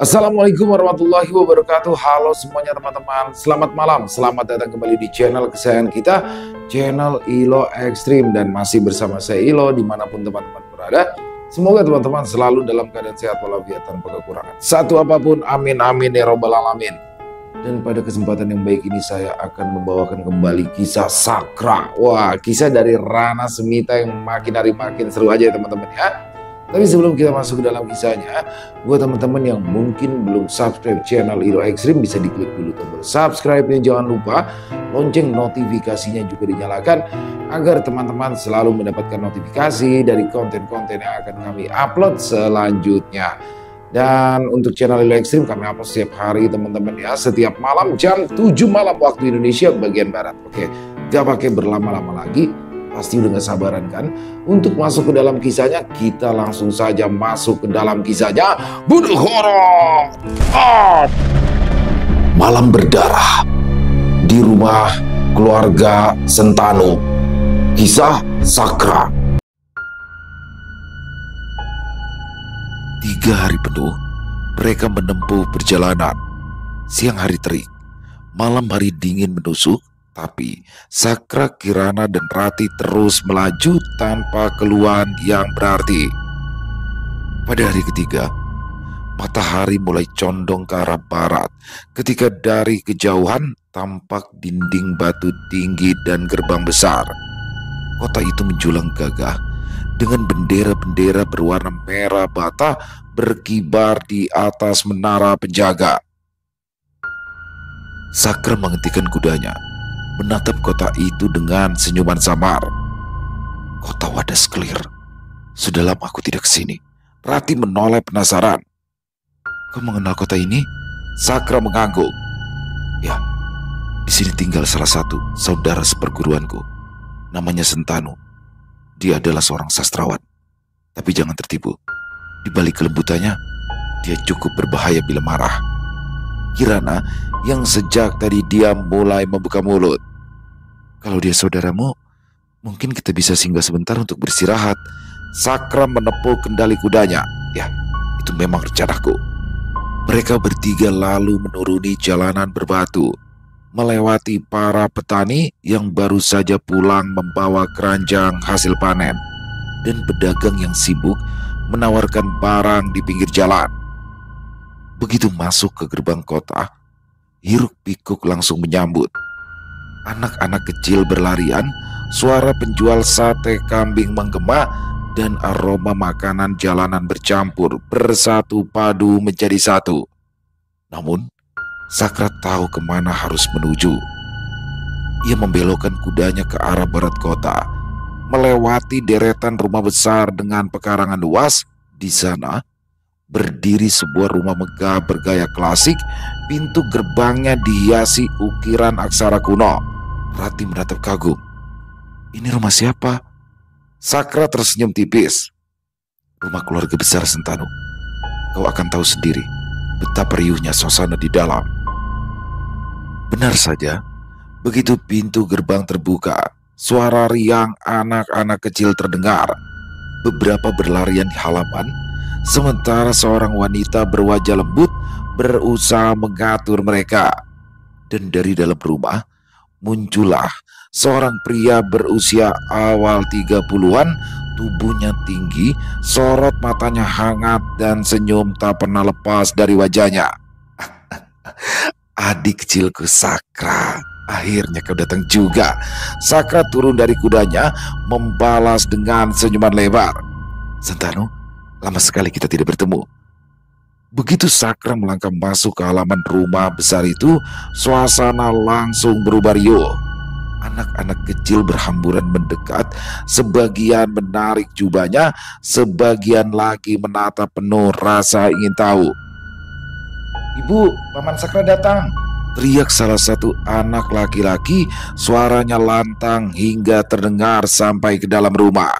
Assalamualaikum warahmatullahi wabarakatuh. Halo semuanya teman-teman, selamat malam. Selamat datang kembali di channel kesayangan kita, channel Ilo Ekstrim. Dan masih bersama saya Ilo dimanapun teman-teman berada. Semoga teman-teman selalu dalam keadaan sehat walafiat tanpa kekurangan satu apapun, amin amin ya robbal alamin. Dan pada kesempatan yang baik ini saya akan membawakan kembali kisah Sakra. Wah, kisah dari Rana Semita yang makin hari makin seru aja ya teman-teman ya. Tapi sebelum kita masuk ke dalam kisahnya, buat teman-teman yang mungkin belum subscribe channel Ilo Ekstrim, bisa diklik dulu tombol subscribe-nya. Jangan lupa lonceng notifikasinya juga dinyalakan agar teman-teman selalu mendapatkan notifikasi dari konten-konten yang akan kami upload selanjutnya. Dan untuk channel Ilo Ekstrim kami upload setiap hari teman-teman ya, setiap malam jam 7 malam waktu Indonesia bagian Barat. Oke, gak pakai berlama-lama lagi. Pasti udah gak sabaran kan untuk masuk ke dalam kisahnya. Kita langsung saja masuk ke dalam kisahnya. Bunuh horor. Malam berdarah di rumah keluarga Sentanu. Kisah Sakra. 3 hari penuh mereka menempuh perjalanan. Siang hari terik, malam hari dingin menusuk. Tapi Sakra, Kirana, dan Rati terus melaju tanpa keluhan yang berarti. Pada hari ketiga, matahari mulai condong ke arah barat ketika dari kejauhan tampak dinding batu tinggi dan gerbang besar. Kota itu menjulang gagah dengan bendera-bendera berwarna merah bata berkibar di atas menara penjaga. Sakra menghentikan kudanya, menatap kota itu dengan senyuman samar. Kota Wadas Clear. Sudah lama aku tidak kesini. Rati menoleh penasaran. Kau mengenal kota ini? Sakra mengangguk. Ya, di sini tinggal salah satu saudara seperguruanku. Namanya Sentanu. Dia adalah seorang sastrawan. Tapi jangan tertipu. Di balik kelembutannya, dia cukup berbahaya bila marah. Kirana yang sejak tadi dia mulai membuka mulut. Kalau dia saudaramu, mungkin kita bisa singgah sebentar untuk beristirahat. Sakra menepuk kendali kudanya. Ya, itu memang rencanaku. Mereka bertiga lalu menuruni jalanan berbatu, melewati para petani yang baru saja pulang membawa keranjang hasil panen, dan pedagang yang sibuk menawarkan barang di pinggir jalan. Begitu masuk ke gerbang kota, hiruk pikuk langsung menyambut. Anak-anak kecil berlarian, suara penjual sate kambing menggema, dan aroma makanan jalanan bercampur bersatu padu menjadi satu. Namun, Sakra tahu kemana harus menuju. Ia membelokkan kudanya ke arah barat kota, melewati deretan rumah besar dengan pekarangan luas. Di sana berdiri sebuah rumah megah bergaya klasik. Pintu gerbangnya dihiasi ukiran aksara kuno. Rati menatap kagum. Ini rumah siapa? Sakra tersenyum tipis. Rumah keluarga besar Sentanu. Kau akan tahu sendiri betapa riuhnya suasana di dalam. Benar saja, begitu pintu gerbang terbuka, suara riang anak-anak kecil terdengar. Beberapa berlarian di halaman, sementara seorang wanita berwajah lembut berusaha mengatur mereka. Dan dari dalam rumah muncullah seorang pria berusia awal 30-an, tubuhnya tinggi, sorot matanya hangat, dan senyum tak pernah lepas dari wajahnya. Adik kecilku Sakra, akhirnya kau datang juga. Sakra turun dari kudanya, membalas dengan senyuman lebar. Sentanu, lama sekali kita tidak bertemu. Begitu Sakra melangkah masuk ke halaman rumah besar itu, suasana langsung berubah riuh. Anak-anak kecil berhamburan mendekat, sebagian menarik jubahnya, sebagian lagi menatap penuh rasa ingin tahu. Ibu, Paman Sakra datang, teriak salah satu anak laki-laki, suaranya lantang hingga terdengar sampai ke dalam rumah.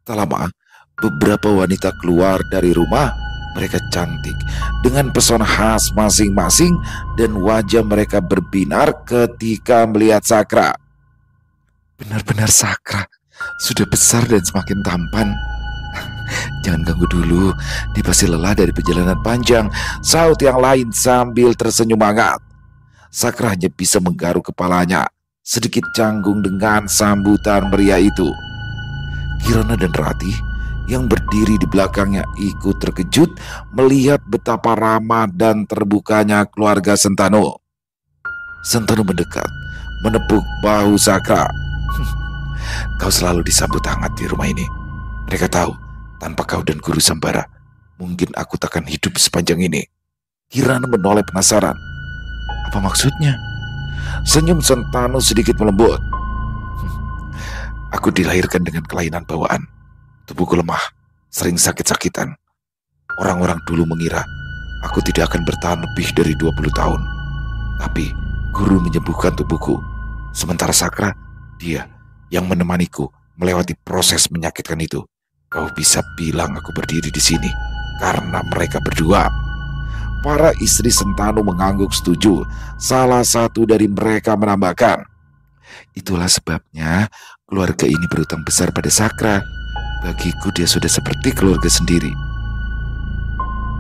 Tak lama, beberapa wanita keluar dari rumah. Mereka cantik dengan pesona khas masing-masing, dan wajah mereka berbinar ketika melihat Sakra. Benar-benar Sakra, sudah besar dan semakin tampan. Jangan ganggu dulu, dia pasti lelah dari perjalanan panjang, saut yang lain sambil tersenyum hangat. Sakra hanya bisa menggaruk kepalanya, sedikit canggung dengan sambutan meriah itu. Kirana dan Rati yang berdiri di belakangnya ikut terkejut melihat betapa ramah dan terbukanya keluarga Sentanu. Sentanu mendekat, menepuk bahu Sakra. Kau selalu disambut hangat di rumah ini. Mereka tahu, tanpa kau dan Guru Sambara, mungkin aku takkan hidup sepanjang ini. Kirana menoleh penasaran. Apa maksudnya? Senyum Sentanu sedikit melembut. Aku dilahirkan dengan kelainan bawaan. Tubuhku lemah, sering sakit-sakitan. Orang-orang dulu mengira aku tidak akan bertahan lebih dari 20 tahun. Tapi Guru menyembuhkan tubuhku. Sementara Sakra, dia yang menemaniku melewati proses menyakitkan itu. Kau bisa bilang aku berdiri di sini karena mereka berdua. Para istri Sentanu mengangguk setuju. Salah satu dari mereka menambahkan, itulah sebabnya keluarga ini berutang besar pada Sakra. Bagiku dia sudah seperti keluarga sendiri.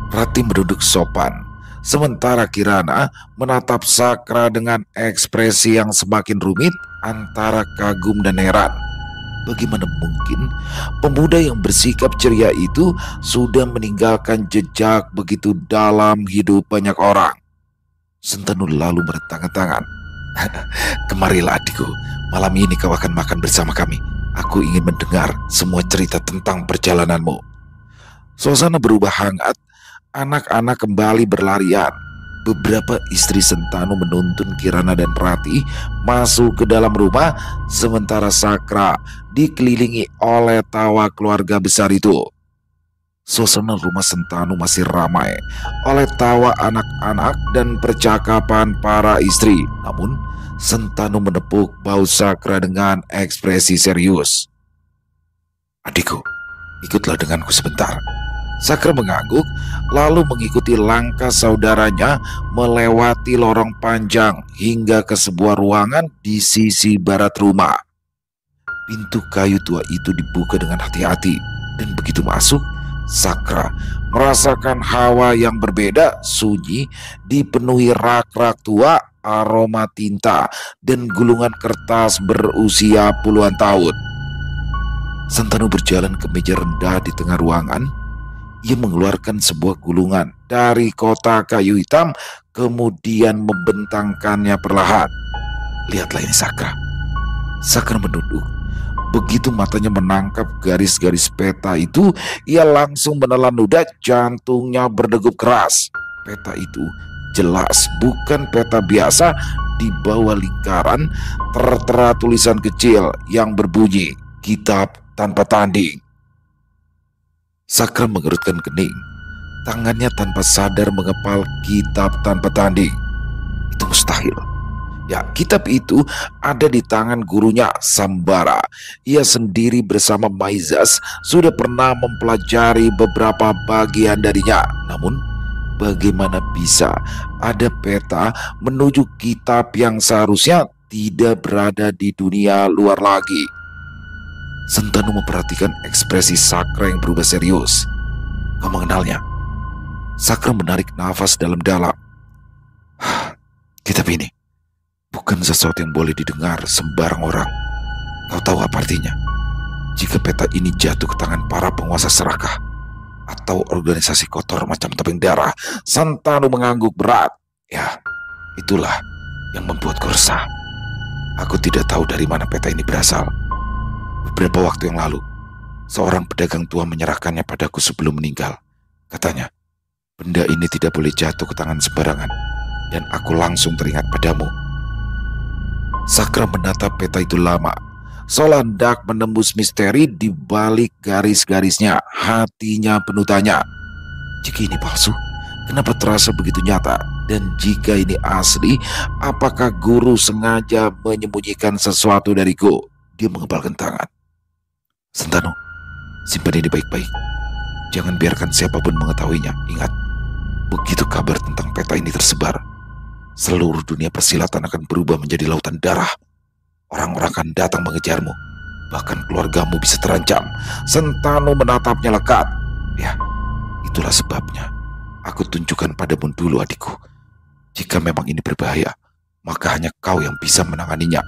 Rati menduduk sopan, sementara Kirana menatap Sakra dengan ekspresi yang semakin rumit antara kagum dan heran. Bagaimana mungkin pemuda yang bersikap ceria itu sudah meninggalkan jejak begitu dalam hidup banyak orang? Sentanu lalu merentangkan tangan. Kemarilah adikku, malam ini kau akan makan bersama kami. Aku ingin mendengar semua cerita tentang perjalananmu. Suasana berubah hangat, anak-anak kembali berlarian. Beberapa istri Sentanu menuntun Kirana dan Rati masuk ke dalam rumah, sementara Sakra dikelilingi oleh tawa keluarga besar itu. Suasana rumah Sentanu masih ramai oleh tawa anak-anak dan percakapan para istri. Namun Sentanu menepuk bahu Sakra dengan ekspresi serius. Adikku, ikutlah denganku sebentar. Sakra mengangguk, lalu mengikuti langkah saudaranya melewati lorong panjang hingga ke sebuah ruangan di sisi barat rumah. Pintu kayu tua itu dibuka dengan hati-hati, dan begitu masuk, Sakra merasakan hawa yang berbeda, sunyi, dipenuhi rak-rak tua, aroma tinta, dan gulungan kertas berusia puluhan tahun. Sentanu berjalan ke meja rendah di tengah ruangan. Ia mengeluarkan sebuah gulungan dari kotak kayu hitam, kemudian membentangkannya perlahan. Lihatlah ini Sakra. Sakra menunduk. Begitu matanya menangkap garis-garis peta itu, ia langsung menelan ludah, jantungnya berdegup keras. Peta itu jelas bukan peta biasa. Di bawah lingkaran tertera tulisan kecil yang berbunyi, kitab tanpa tanding. Sakra mengerutkan kening. Tangannya tanpa sadar mengepal kitab tanpa tanding. Itu mustahil. Ya, kitab itu ada di tangan gurunya Sambara. Ia sendiri bersama Maizas sudah pernah mempelajari beberapa bagian darinya. Namun, bagaimana bisa ada peta menuju kitab yang seharusnya tidak berada di dunia luar lagi? Sentanu memperhatikan ekspresi Sakra yang berubah serius. Kau mengenalnya? Sakra menarik nafas dalam-dalam. Kitab ini bukan sesuatu yang boleh didengar sembarang orang. Kau tahu apa artinya? Jika peta ini jatuh ke tangan para penguasa serakah atau organisasi kotor macam Tebing Darah, Sentanu mengangguk berat. Ya, itulah yang membuatku resah. Aku tidak tahu dari mana peta ini berasal. Beberapa waktu yang lalu, seorang pedagang tua menyerahkannya padaku sebelum meninggal. Katanya, benda ini tidak boleh jatuh ke tangan sembarangan, dan aku langsung teringat padamu. Sakra menatap peta itu lama, seolah hendak menembus misteri di balik garis-garisnya. Hatinya penuh tanya, jika ini palsu, kenapa terasa begitu nyata? Dan jika ini asli, apakah guru sengaja menyembunyikan sesuatu dariku? Dia mengebalkan tangan. Sentanu, simpan ini baik-baik. Jangan biarkan siapapun mengetahuinya. Ingat, begitu kabar tentang peta ini tersebar, seluruh dunia persilatan akan berubah menjadi lautan darah. Orang-orang akan datang mengejarmu. Bahkan keluargamu bisa terancam. Sentanu menatapnya lekat. Ya, itulah sebabnya aku tunjukkan padamu dulu, adikku. Jika memang ini berbahaya, maka hanya kau yang bisa menanganinya.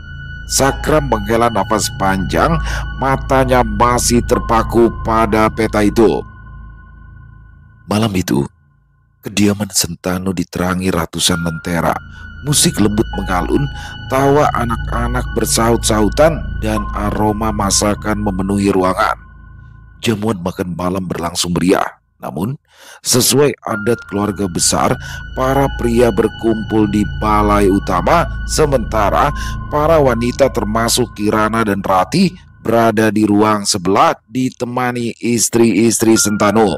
Sakra menghela nafas panjang, matanya masih terpaku pada peta itu. Malam itu, kediaman Sentanu diterangi ratusan lentera. Musik lembut mengalun, tawa anak-anak bersaut-sautan, dan aroma masakan memenuhi ruangan. Jamuan makan malam berlangsung meriah. Namun, sesuai adat keluarga besar, para pria berkumpul di balai utama, sementara para wanita termasuk Kirana dan Rati berada di ruang sebelah ditemani istri-istri Sentanu.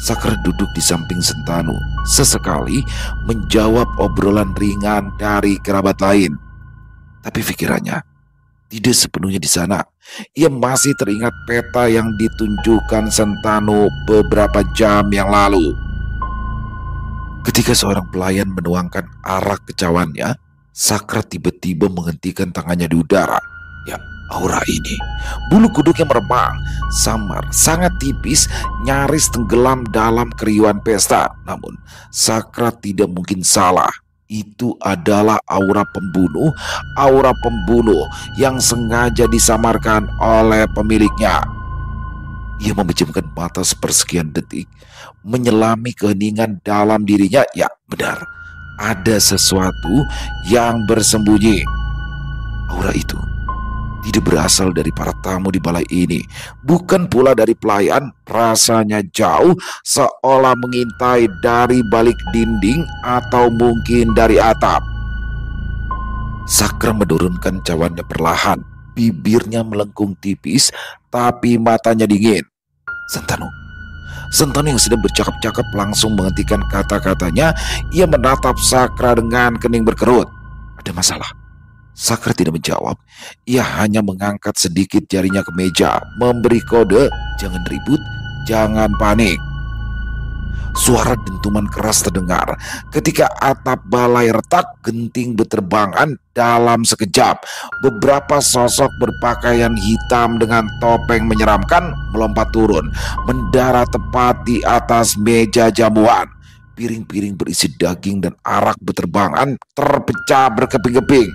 Sakra duduk di samping Sentanu, sesekali menjawab obrolan ringan dari kerabat lain. Tapi pikirannya tidak sepenuhnya di sana. Ia masih teringat peta yang ditunjukkan Sentanu beberapa jam yang lalu. Ketika seorang pelayan menuangkan arak ke cawannya, Sakra tiba-tiba menghentikan tangannya di udara. Ya, aura ini, bulu kuduknya meremang, samar, sangat tipis, nyaris tenggelam dalam keriuhan pesta. Namun, Sakra tidak mungkin salah. Itu adalah aura pembunuh yang sengaja disamarkan oleh pemiliknya. Ia memejamkan mata sepersekian detik, menyelami keheningan dalam dirinya. Ya, benar, ada sesuatu yang bersembunyi. Aura itu tidak berasal dari para tamu di balai ini, bukan pula dari pelayan. Rasanya jauh, seolah mengintai dari balik dinding atau mungkin dari atap. Sakra menurunkan cawannya perlahan, bibirnya melengkung tipis, tapi matanya dingin. Sentanu yang sedang bercakap-cakap langsung menghentikan kata-katanya. Ia menatap Sakra dengan kening berkerut. Ada masalah? Sakra tidak menjawab. Ia hanya mengangkat sedikit jarinya ke meja, memberi kode, jangan ribut, jangan panik. Suara dentuman keras terdengar. Ketika atap balai retak, genting berterbangan dalam sekejap. Beberapa sosok berpakaian hitam dengan topeng menyeramkan melompat turun, mendarat tepat di atas meja jamuan. Piring-piring berisi daging dan arak berterbangan, terpecah berkeping-keping.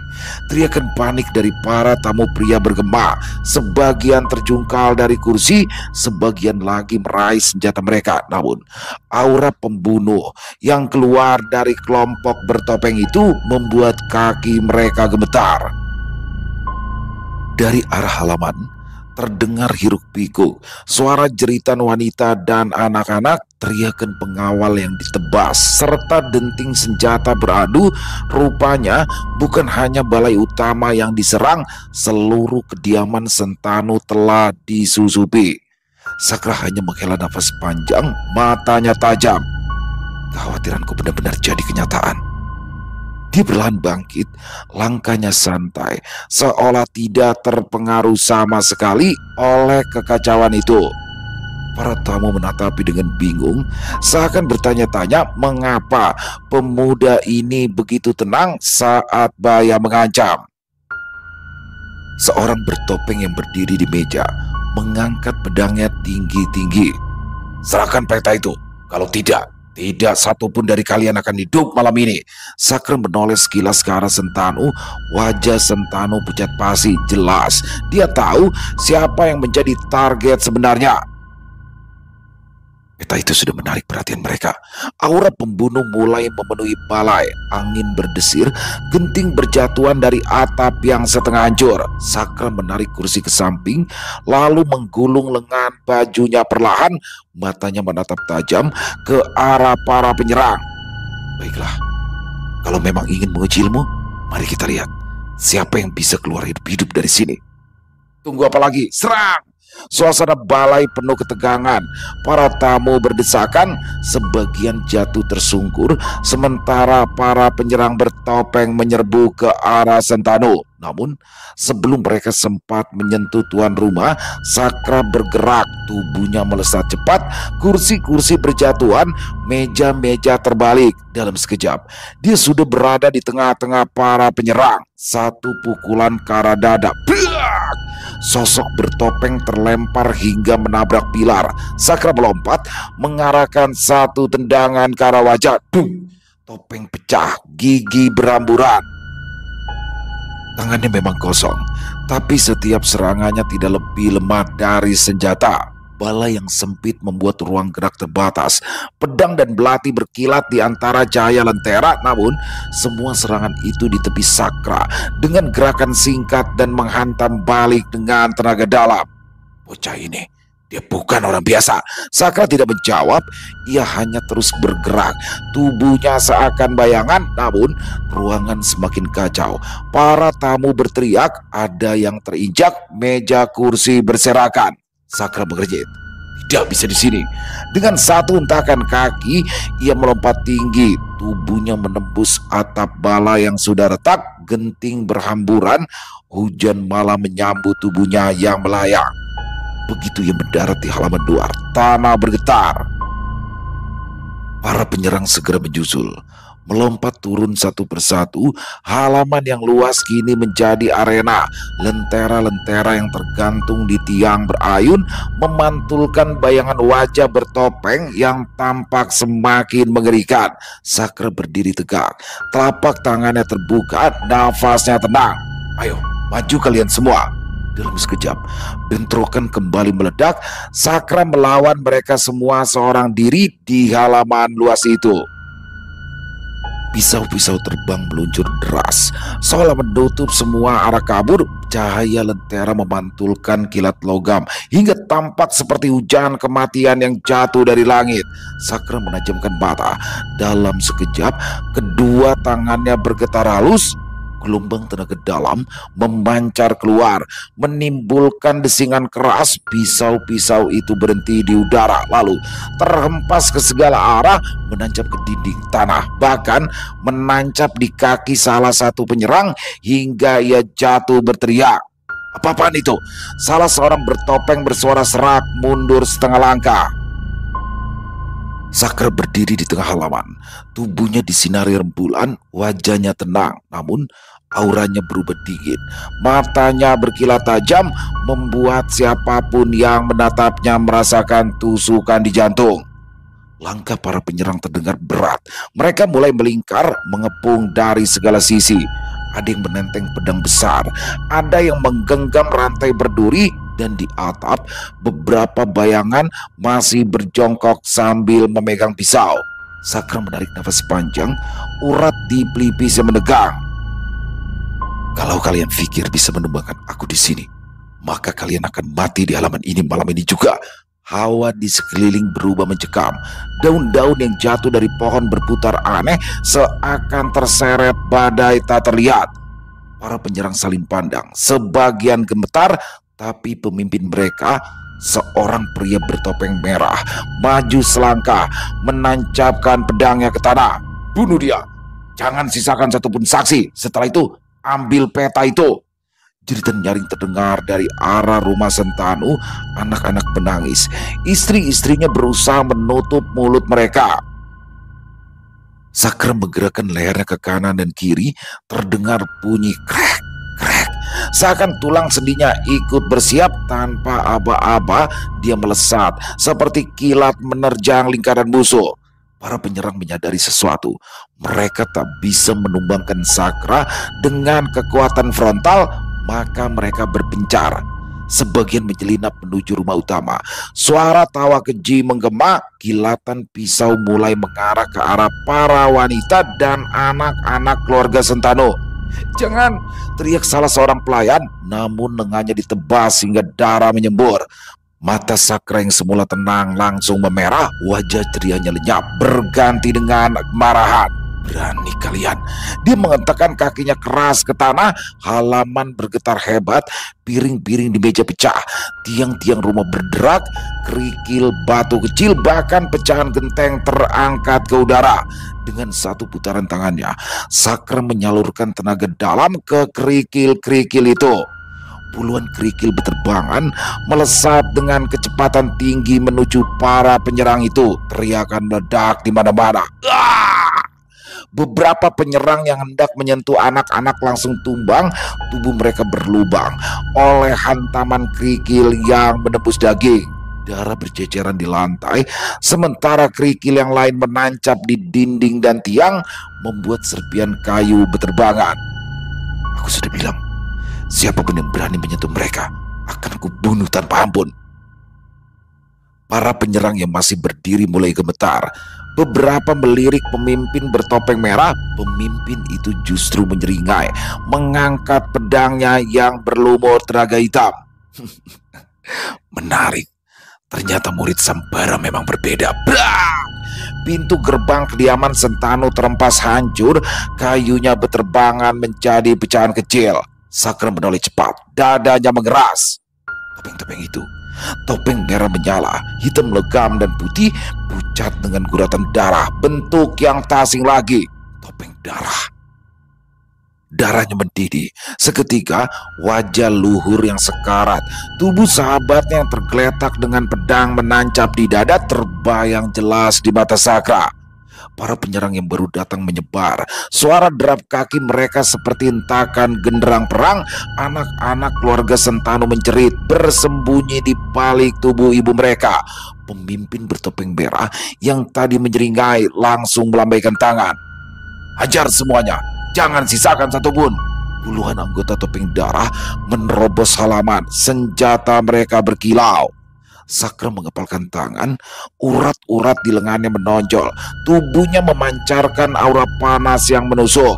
Teriakan panik dari para tamu pria bergema. Sebagian terjungkal dari kursi, sebagian lagi meraih senjata mereka. Namun, aura pembunuh yang keluar dari kelompok bertopeng itu membuat kaki mereka gemetar. Dari arah halaman, terdengar hiruk-pikuk, suara jeritan wanita dan anak-anak, teriakan pengawal yang ditebas, serta denting senjata beradu. Rupanya bukan hanya balai utama yang diserang, seluruh kediaman Sentanu telah disusupi. Sakra hanya menghela nafas panjang, matanya tajam. Kekhawatiranku benar-benar jadi kenyataan. Dia perlahan bangkit, langkahnya santai, seolah tidak terpengaruh sama sekali oleh kekacauan itu. Para tamu menatapi dengan bingung, seakan bertanya-tanya mengapa pemuda ini begitu tenang saat bahaya mengancam. Seorang bertopeng yang berdiri di meja mengangkat pedangnya tinggi-tinggi. Serahkan peta itu, kalau tidak satupun dari kalian akan hidup malam ini. Sakra menoleh sekilas ke arah Sentanu. Wajah Sentanu pucat pasi. Jelas dia tahu siapa yang menjadi target sebenarnya. Peta itu sudah menarik perhatian mereka. Aura pembunuh mulai memenuhi balai. Angin berdesir, genting berjatuhan dari atap yang setengah hancur. Sakra menarik kursi ke samping, lalu menggulung lengan bajunya perlahan. Matanya menatap tajam ke arah para penyerang. Baiklah, kalau memang ingin menguji ilmu, mari kita lihat siapa yang bisa keluar hidup-hidup dari sini. Tunggu apa lagi? Serang! Suasana balai penuh ketegangan. Para tamu berdesakan, sebagian jatuh tersungkur, sementara para penyerang bertopeng menyerbu ke arah Sentanu. Namun, sebelum mereka sempat menyentuh tuan rumah, Sakra bergerak. Tubuhnya melesat cepat, kursi-kursi berjatuhan, meja-meja terbalik. Dalam sekejap, dia sudah berada di tengah-tengah para penyerang. Satu pukulan ke arah dada. Brak! Sosok bertopeng terlempar hingga menabrak pilar. Sakra melompat, mengarahkan satu tendangan ke arah wajah. Dung! Topeng pecah, gigi beramburan. Tangannya memang kosong, tapi setiap serangannya tidak lebih lemah dari senjata. Bala yang sempit membuat ruang gerak terbatas. Pedang dan belati berkilat di antara cahaya lentera, namun semua serangan itu di tepi Sakra dengan gerakan singkat dan menghantam balik dengan tenaga dalam. Bocah ini, dia bukan orang biasa. Sakra tidak menjawab, ia hanya terus bergerak. Tubuhnya seakan bayangan, namun ruangan semakin kacau. Para tamu berteriak, ada yang terinjak, meja kursi berserakan. Sakra mengerjit. Tidak bisa di sini. Dengan satu hentakan kaki, ia melompat tinggi. Tubuhnya menembus atap bala yang sudah retak. Genting berhamburan. Hujan malah menyambut tubuhnya yang melayang. Begitu ia mendarat di halaman luar, tanah bergetar. Para penyerang segera menyusul. Melompat turun satu persatu, halaman yang luas kini menjadi arena. Lentera-lentera yang tergantung di tiang berayun memantulkan bayangan wajah bertopeng yang tampak semakin mengerikan. Sakra berdiri tegak, telapak tangannya terbuka, nafasnya tenang. Ayo, maju kalian semua. Dalam sekejap, bentrokan kembali meledak. Sakra melawan mereka semua seorang diri di halaman luas itu. Pisau-pisau terbang meluncur deras, seolah menutup semua arah kabur. Cahaya lentera memantulkan kilat logam hingga tampak seperti hujan kematian yang jatuh dari langit. Sakra menajamkan mata. Dalam sekejap, kedua tangannya bergetar halus. Gelombang tenaga dalam memancar keluar, menimbulkan desingan keras. Pisau-pisau itu berhenti di udara, lalu terhempas ke segala arah, menancap ke dinding tanah, bahkan menancap di kaki salah satu penyerang hingga ia jatuh berteriak. Apa-apaan itu? Salah seorang bertopeng bersuara serak mundur setengah langkah. Sakra berdiri di tengah halaman. Tubuhnya disinari rembulan, wajahnya tenang, namun auranya berubah dingin. Matanya berkilat tajam, membuat siapapun yang menatapnya merasakan tusukan di jantung. Langkah para penyerang terdengar berat. Mereka mulai melingkar, mengepung dari segala sisi. Ada yang menenteng pedang besar, ada yang menggenggam rantai berduri, dan di atap beberapa bayangan masih berjongkok sambil memegang pisau. Sakra menarik nafas panjang, urat di pelipisnya menegang. Kalau kalian pikir bisa menumbangkan aku di sini, maka kalian akan mati di halaman ini malam ini juga. Hawa di sekeliling berubah mencekam. Daun-daun yang jatuh dari pohon berputar aneh, seakan terseret badai tak terlihat. Para penyerang saling pandang, sebagian gemetar, tapi pemimpin mereka, seorang pria bertopeng merah, maju selangkah, menancapkan pedangnya ke tanah. Bunuh dia, jangan sisakan satupun saksi. Setelah itu, ambil peta itu. Jeritan nyaring terdengar dari arah rumah Sentanu. Anak-anak menangis, istri-istrinya berusaha menutup mulut mereka. Sakra menggerakkan lehernya ke kanan dan kiri. Terdengar bunyi krek, krek. Seakan tulang sendinya ikut bersiap. Tanpa aba-aba dia melesat seperti kilat menerjang lingkaran musuh. Para penyerang menyadari sesuatu. Mereka tak bisa menumbangkan Sakra dengan kekuatan frontal, maka mereka berpencar. Sebagian menyelinap menuju rumah utama. Suara tawa keji menggema. Kilatan pisau mulai mengarah ke arah para wanita dan anak-anak keluarga Sentanu. Jangan, teriak salah seorang pelayan, namun lengannya ditebas hingga darah menyembur. Mata Sakra yang semula tenang langsung memerah. Wajah cerianya lenyap, berganti dengan kemarahan. Berani kalian. Dia mengentakkan kakinya keras ke tanah. Halaman bergetar hebat. Piring-piring di meja pecah. Tiang-tiang rumah berderak. Kerikil batu kecil, bahkan pecahan genteng terangkat ke udara. Dengan satu putaran tangannya, Sakra menyalurkan tenaga dalam ke kerikil-kerikil itu. Puluhan kerikil berterbangan, melesat dengan kecepatan tinggi menuju para penyerang itu. Teriakan meledak di mana-mana. Beberapa penyerang yang hendak menyentuh anak-anak langsung tumbang. Tubuh mereka berlubang oleh hantaman kerikil yang menembus daging. Darah berceceran di lantai, sementara kerikil yang lain menancap di dinding dan tiang, membuat serpian kayu berterbangan. Aku sudah bilang, siapapun yang berani menyentuh mereka akan kubunuh tanpa ampun. Para penyerang yang masih berdiri mulai gemetar. Beberapa melirik pemimpin bertopeng merah. Pemimpin itu justru menyeringai, mengangkat pedangnya yang berlumur tenaga hitam. Menarik. Ternyata murid Sambara memang berbeda. Brak! Pintu gerbang kediaman Sentanu terempas hancur. Kayunya berterbangan menjadi pecahan kecil. Sakra menoleh cepat. Dadanya mengeras. Topeng-topeng itu, topeng merah menyala, hitam legam dan putih, pucat dengan guratan darah, bentuk yang tak asing lagi. Topeng darah. Darahnya mendidih. Seketika wajah luhur yang sekarat, tubuh sahabatnya yang tergeletak dengan pedang menancap di dada terbayang jelas di mata Sakra. Para penyerang yang baru datang menyebar. Suara derap kaki mereka seperti hentakan genderang perang. Anak-anak keluarga Sentanu menjerit, bersembunyi di balik tubuh ibu mereka. Pemimpin bertopeng merah yang tadi menyeringai langsung melambaikan tangan. Hajar semuanya, jangan sisakan satupun. Puluhan anggota topeng darah menerobos halaman, senjata mereka berkilau. Sakra mengepalkan tangan, urat-urat di lengannya menonjol, tubuhnya memancarkan aura panas yang menusuk.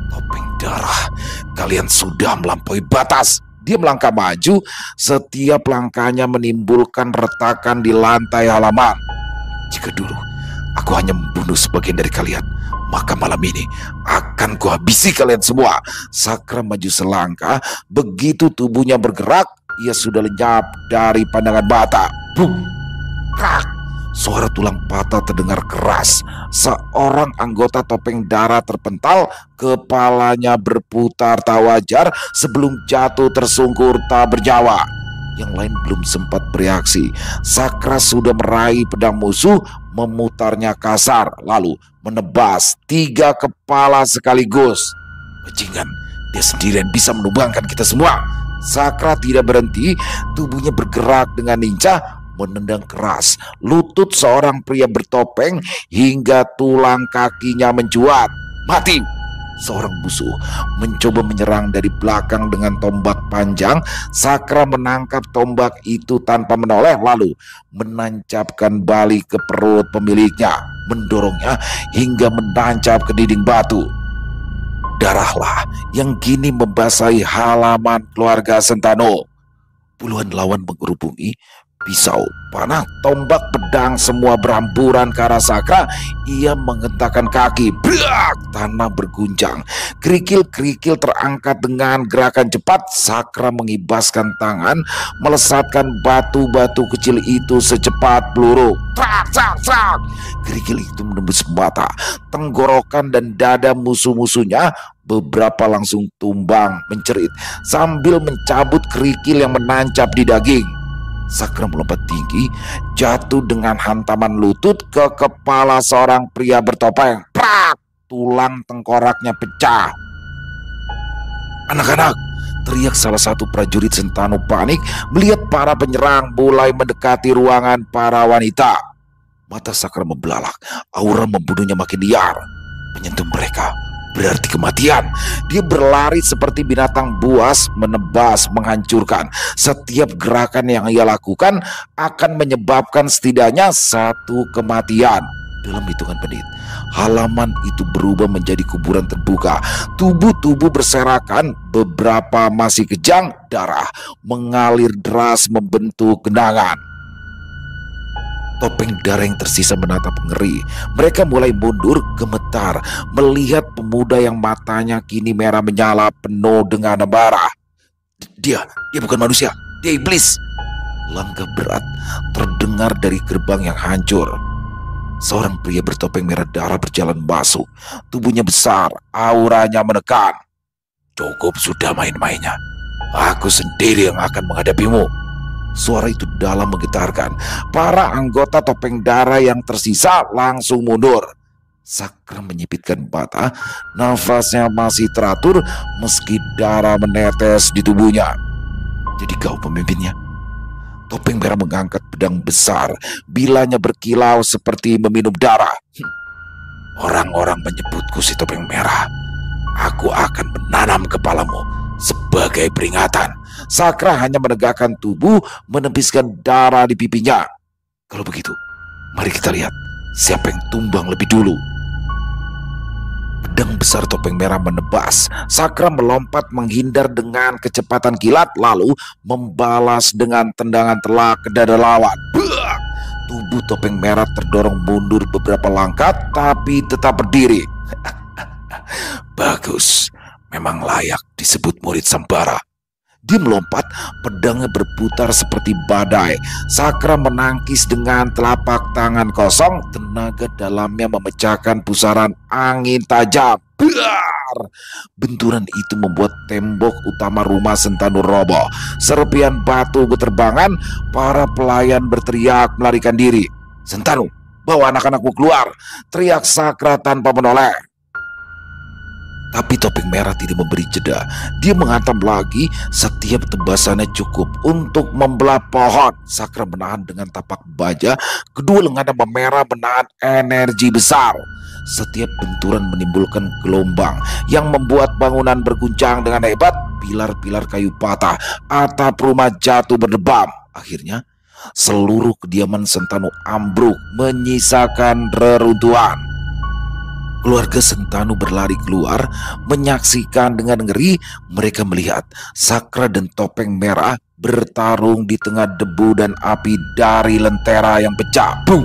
Topeng darah, kalian sudah melampaui batas. Dia melangkah maju, setiap langkahnya menimbulkan retakan di lantai halaman. Jika dulu aku hanya membunuh sebagian dari kalian, maka malam ini akan kuhabisi kalian semua. Sakra maju selangkah, begitu tubuhnya bergerak, ia sudah lenyap dari pandangan mata. Bum! Krak! Suara tulang patah terdengar keras. Seorang anggota topeng darah terpental, kepalanya berputar tak wajar sebelum jatuh tersungkur tak bernyawa. Yang lain belum sempat bereaksi. Sakra sudah meraih pedang musuh, memutarnya kasar, lalu menebas 3 kepala sekaligus. Bajingan, dia sendirian bisa menumbangkan kita semua. Sakra tidak berhenti, tubuhnya bergerak dengan lincah, menendang keras lutut seorang pria bertopeng hingga tulang kakinya mencuat. Mati! Seorang musuh mencoba menyerang dari belakang dengan tombak panjang. Sakra menangkap tombak itu tanpa menoleh, lalu menancapkan balik ke perut pemiliknya, mendorongnya hingga menancap ke dinding batu. Darahlah yang kini membasahi halaman keluarga Sentanu. Puluhan lawan mengerubungi. Pisau, panah, tombak, pedang semua berhamburan ke arah Sakra. Ia menghentakkan kaki. Brak! Tanah berguncang. Kerikil-kerikil terangkat dengan gerakan cepat. Sakra mengibaskan tangan, melesatkan batu-batu kecil itu secepat peluru. Trak, trak, trak! Kerikil itu menembus mata, tenggorokan dan dada musuh-musuhnya. Beberapa langsung tumbang mencerit sambil mencabut kerikil yang menancap di daging. Sakra melompat tinggi, jatuh dengan hantaman lutut ke kepala seorang pria bertopeng. Prak! Tulang tengkoraknya pecah. Anak-anak! Teriak salah satu prajurit Sentanu panik melihat para penyerang mulai mendekati ruangan para wanita. Mata Sakra membelalak, aura membunuhnya makin liar. Menyentuh mereka berarti kematian. Dia berlari seperti binatang buas, menebas, menghancurkan. Setiap gerakan yang ia lakukan akan menyebabkan setidaknya 1 kematian. Dalam hitungan menit, halaman itu berubah menjadi kuburan terbuka. Tubuh-tubuh berserakan, beberapa masih kejang, darah mengalir deras membentuk genangan. Topeng darah yang tersisa menatap ngeri. Mereka mulai mundur, gemetar melihat pemuda yang matanya kini merah menyala penuh dengan amarah. Dia bukan manusia, dia iblis. Langkah berat terdengar dari gerbang yang hancur. Seorang pria bertopeng merah darah berjalan masuk. Tubuhnya besar, auranya menekan. Cukup sudah main-mainnya. Aku sendiri yang akan menghadapimu. Suara itu dalam menggetarkan. Para anggota topeng darah yang tersisa langsung mundur. Sakra menyipitkan mata, nafasnya masih teratur meski darah menetes di tubuhnya. Jadi kau pemimpinnya? Topeng Merah mengangkat pedang besar, bilanya berkilau seperti meminum darah. Orang-orang menyebutku si Topeng Merah. Aku akan menanam kepalamu sebagai peringatan. Sakra hanya menegakkan tubuh, menepiskan darah di pipinya. Kalau begitu, mari kita lihat siapa yang tumbang lebih dulu. Pedang besar Topeng Merah menebas. Sakra melompat menghindar dengan kecepatan kilat, lalu membalas dengan tendangan telak ke dada lawan. Buak! Tubuh Topeng Merah terdorong mundur beberapa langkah, tapi tetap berdiri. Bagus, memang layak disebut murid Sambara. Dia melompat, pedangnya berputar seperti badai. Sakra menangkis dengan telapak tangan kosong, tenaga dalamnya memecahkan pusaran angin tajam. Biar! Benturan itu membuat tembok utama rumah Sentanu roboh. Serpian batu berterbangan, para pelayan berteriak melarikan diri. Sentanu, bawa anak-anakmu keluar, teriak Sakra tanpa menoleh. Tapi Topeng Merah tidak memberi jeda. Dia menghantam lagi, setiap tebasannya cukup untuk membelah pohon. Sakra menahan dengan tapak baja, kedua lengannya memerah menahan energi besar. Setiap benturan menimbulkan gelombang yang membuat bangunan berguncang dengan hebat. Pilar-pilar kayu patah, atap rumah jatuh berdebam. Akhirnya, seluruh kediaman Sentanu ambruk, menyisakan reruntuhan. Keluarga Sentanu berlari keluar, menyaksikan dengan ngeri. Mereka melihat Sakra dan Topeng Merah bertarung di tengah debu dan api dari lentera yang pecah. Boom!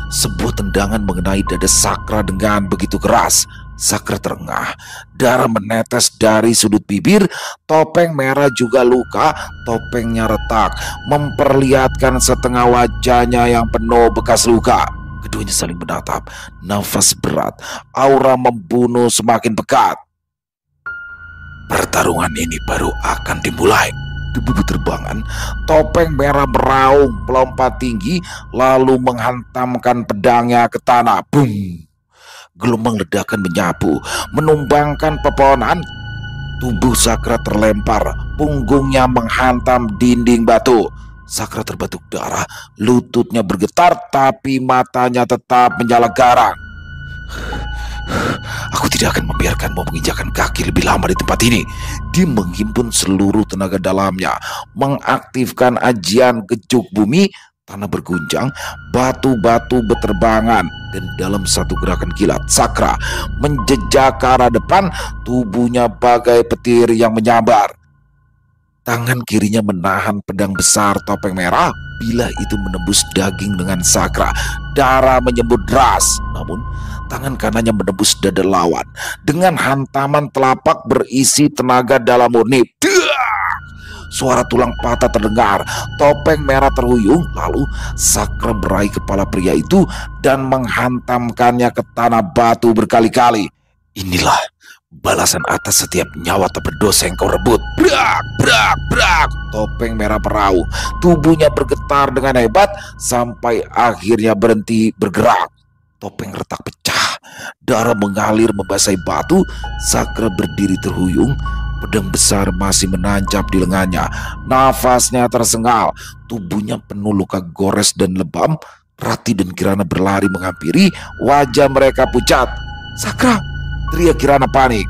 Sebuah tendangan mengenai dada Sakra dengan begitu keras. Sakra terengah, darah menetes dari sudut bibir. Topeng Merah juga luka, topengnya retak, memperlihatkan setengah wajahnya yang penuh bekas luka. Keduanya saling menatap, nafas berat, aura membunuh semakin pekat. Pertarungan ini baru akan dimulai. Debu berterbangan, Topeng Merah meraung, melompat tinggi, lalu menghantamkan pedangnya ke tanah. Boom! Gelombang ledakan menyapu, menumbangkan pepohonan. Tubuh Sakra terlempar, punggungnya menghantam dinding batu. Sakra terbatuk darah, lututnya bergetar, tapi matanya tetap menyala garang. Aku tidak akan membiarkanmu menginjakkan kaki lebih lama di tempat ini. Dia menghimpun seluruh tenaga dalamnya, mengaktifkan ajian kejuk bumi. Tanah berguncang, batu-batu berterbangan, dan dalam satu gerakan kilat, Sakra menjejak ke arah depan, tubuhnya bagai petir yang menyambar. Tangan kirinya menahan pedang besar Topeng Merah, bila itu menembus daging dengan Sakra. Darah menyembur deras, namun tangan kanannya menembus dada lawan dengan hantaman telapak berisi tenaga dalam murni. Suara tulang patah terdengar, Topeng Merah terhuyung, lalu Sakra meraih kepala pria itu dan menghantamkannya ke tanah batu berkali-kali. Inilah balasan atas setiap nyawa tak berdosa yang kau rebut. Brak, brak, brak. Topeng Merah meraung, tubuhnya bergetar dengan hebat sampai akhirnya berhenti bergerak. Topeng retak pecah, darah mengalir membasahi batu. Sakra berdiri terhuyung, pedang besar masih menancap di lengannya. Nafasnya tersengal, tubuhnya penuh luka gores dan lebam. Rati dan Kirana berlari menghampiri, wajah mereka pucat. Sakra! Teriak Kirana panik.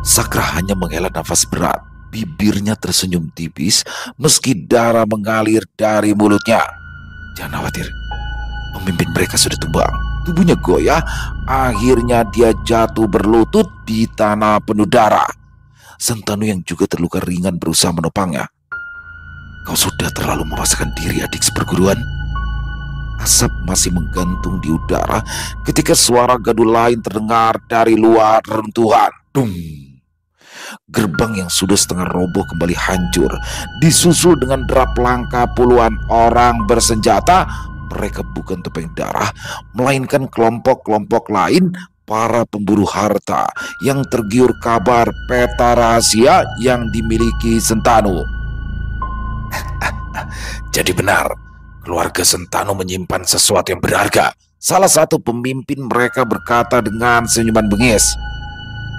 Sakra hanya menghela nafas berat, bibirnya tersenyum tipis meski darah mengalir dari mulutnya. Jangan khawatir, pemimpin mereka sudah tumbang. Tubuhnya goyah, akhirnya dia jatuh berlutut di tanah penuh darah. Sentanu yang juga terluka ringan berusaha menopangnya. Kau sudah terlalu memaksakan diri, adik seperguruan. Asap masih menggantung di udara ketika suara gaduh lain terdengar dari luar reruntuhan. Dung! Gerbang yang sudah setengah roboh kembali hancur, disusul dengan derap langkah puluhan orang bersenjata. Mereka bukan topeng darah, melainkan kelompok-kelompok lain, para pemburu harta yang tergiur kabar peta rahasia yang dimiliki Sentanu. Jadi benar, keluarga Sentanu menyimpan sesuatu yang berharga. Salah satu pemimpin mereka berkata dengan senyuman bengis,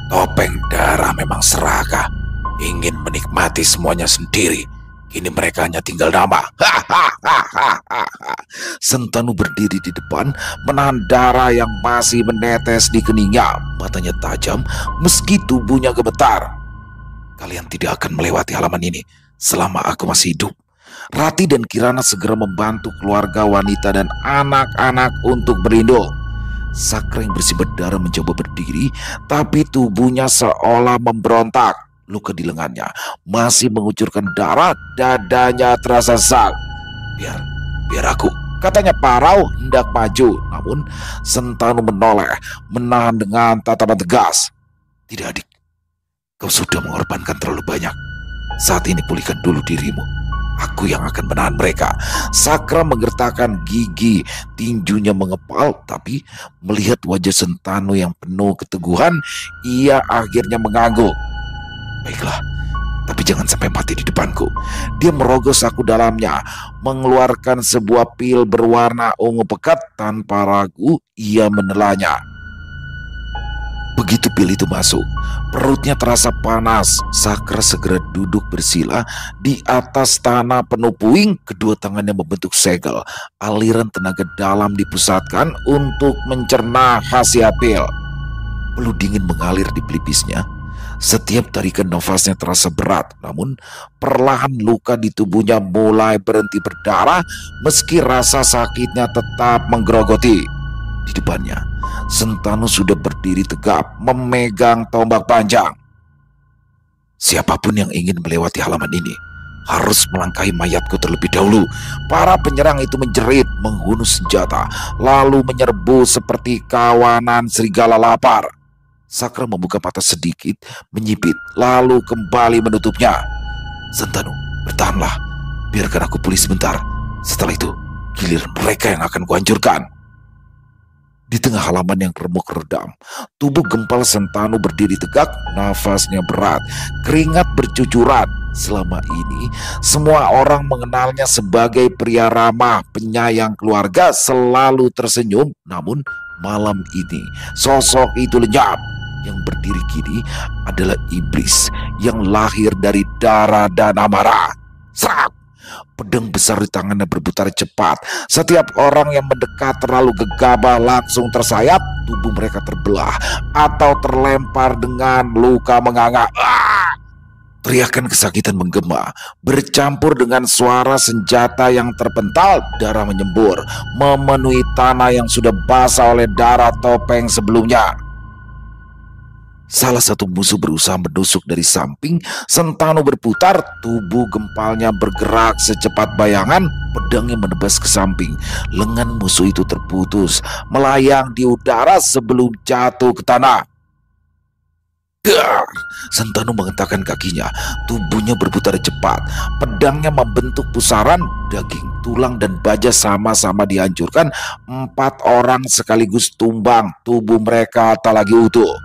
"Topeng darah memang serakah, ingin menikmati semuanya sendiri. Kini mereka hanya tinggal nama." Hahaha. Sentanu berdiri di depan, menahan darah yang masih menetes di keningnya. Matanya tajam meski tubuhnya gemetar. "Kalian tidak akan melewati halaman ini selama aku masih hidup." Rati dan Kirana segera membantu keluarga wanita dan anak-anak untuk berlindung. Sakra yang bersih berdarah mencoba berdiri, tapi tubuhnya seolah memberontak. Luka di lengannya masih mengucurkan darah, dadanya terasa sesak. Biar aku," katanya parau hendak maju. Namun Sentanu menoleh, menahan dengan tatapan tegas. "Tidak, adik. Kau sudah mengorbankan terlalu banyak. Saat ini pulihkan dulu dirimu. Aku yang akan menahan mereka." Sakra menggertakkan gigi, tinjunya mengepal, tapi melihat wajah Sentanu yang penuh keteguhan, ia akhirnya mengangguk. "Baiklah, tapi jangan sampai mati di depanku." Dia merogoh saku dalamnya, mengeluarkan sebuah pil berwarna ungu pekat. Tanpa ragu, ia menelannya. Begitu pil itu masuk, perutnya terasa panas. Sakra segera duduk bersila di atas tanah penuh puing. Kedua tangannya membentuk segel. Aliran tenaga dalam dipusatkan untuk mencerna khasiat pil. Peluh dingin mengalir di pelipisnya. Setiap tarikan nafasnya terasa berat, namun perlahan luka di tubuhnya mulai berhenti berdarah meski rasa sakitnya tetap menggerogoti. Di depannya, Sentanu sudah berdiri tegap, memegang tombak panjang. "Siapapun yang ingin melewati halaman ini harus melangkahi mayatku terlebih dahulu." Para penyerang itu menjerit, menghunus senjata, lalu menyerbu seperti kawanan serigala lapar. Sakra membuka mata sedikit, menyipit, lalu kembali menutupnya. "Sentanu, bertahanlah. Biarkan aku pulih sebentar. Setelah itu, giliran mereka yang akan kuhancurkan." Di tengah halaman yang remuk redam, tubuh gempal Sentanu berdiri tegak, nafasnya berat, keringat bercucuran. Selama ini, semua orang mengenalnya sebagai pria ramah, penyayang keluarga, selalu tersenyum. Namun, malam ini, sosok itu lenyap. Yang berdiri kini adalah iblis yang lahir dari darah dan amarah. Serak! Pedang besar di tangannya berputar cepat. Setiap orang yang mendekat terlalu gegabah langsung tersayat. Tubuh mereka terbelah atau terlempar dengan luka menganga. Teriakan kesakitan menggema, bercampur dengan suara senjata yang terpental. Darah menyembur, memenuhi tanah yang sudah basah oleh darah topeng sebelumnya. Salah satu musuh berusaha menusuk dari samping. Sentanu berputar, tubuh gempalnya bergerak secepat bayangan. Pedangnya menebas ke samping. Lengan musuh itu terputus, melayang di udara sebelum jatuh ke tanah. Dar! Sentanu menghentakkan kakinya, tubuhnya berputar cepat. Pedangnya membentuk pusaran, daging, tulang, dan baja sama-sama dihancurkan. 4 orang sekaligus tumbang, tubuh mereka tak lagi utuh.